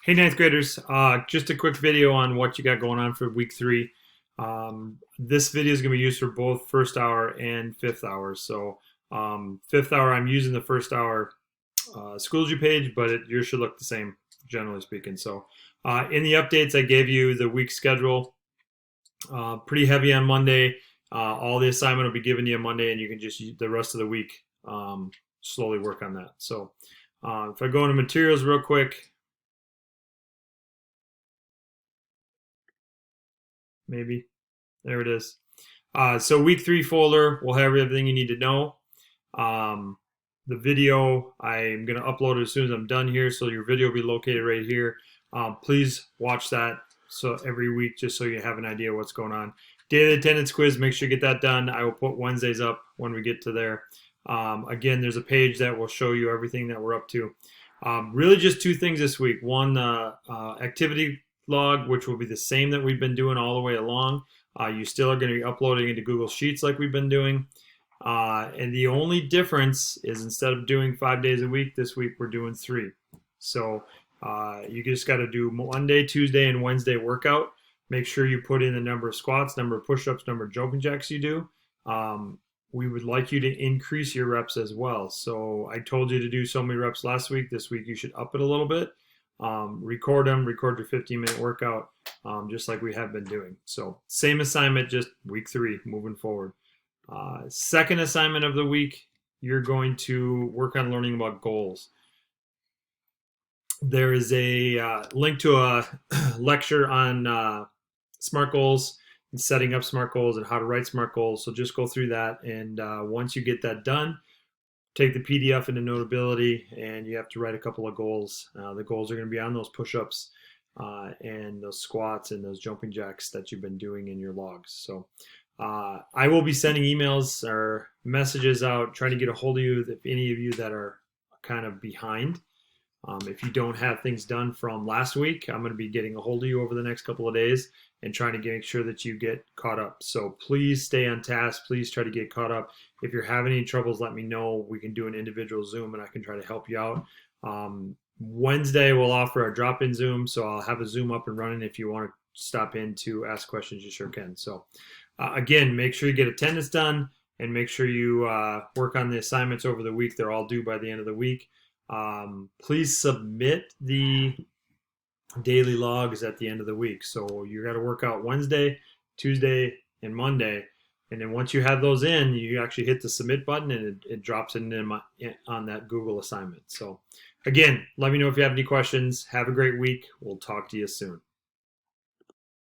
Hey, ninth graders, just a quick video on what you got going on for week 3. This video is going to be used for both first hour and fifth hour. So, fifth hour, I'm using the first hour Schoology page, but yours should look the same, generally speaking. So, in the updates, I gave you the week schedule. Pretty heavy on Monday. All the assignment will be given to you on Monday, and you can just use the rest of the week slowly work on that. So, if I go into materials real quick, maybe. There it is. So week 3 folder will have everything you need to know. Um, the video, I'm going to upload it as soon as I'm done here, so your video will be located right here. Please watch that so every week just so you have an idea what's going on. Daily attendance quiz, make sure you get that done. I will put Wednesdays up when we get to there. Again, there's a page that will show you everything that we're up to. Really just 2 things this week. One, activity log, which will be the same that we've been doing all the way along. You still are going to be uploading into Google Sheets like we've been doing. And the only difference is instead of doing 5 days a week, this week we're doing 3. So you just got to do Monday, Tuesday, and Wednesday workout. Make sure you put in the number of squats, number of push-ups, number of jumping jacks you do. We would like you to increase your reps as well. So I told you to do so many reps last week. This week you should up it a little bit. Record them, record your 15-minute workout, just like we have been doing. So same assignment, just week 3 moving forward. Second assignment of the week, you're going to work on learning about goals. There is a link to a lecture on SMART goals and setting up SMART goals and how to write SMART goals. So just go through that, and once you get that done, take the PDF into Notability, and you have to write a couple of goals. The goals are going to be on those push-ups and those squats and those jumping jacks that you've been doing in your logs. So I will be sending emails or messages out trying to get a hold of you, if any of you that are kind of behind. If you don't have things done from last week, I'm going to be getting a hold of you over the next couple of days and trying to make sure that you get caught up. So please stay on task. Please try to get caught up. If you're having any troubles, let me know. We can do an individual Zoom and I can try to help you out. Wednesday, we'll offer a drop-in Zoom. So I'll have a Zoom up and running. If you want to stop in to ask questions, you sure can. So again, make sure you get attendance done and make sure you work on the assignments over the week. They're all due by the end of the week. Please submit the daily logs at the end of the week. So you got to work out Wednesday, Tuesday, and Monday. And then once you have those in, you actually hit the submit button and it drops it on that Google assignment. So again, let me know if you have any questions. Have a great week. We'll talk to you soon.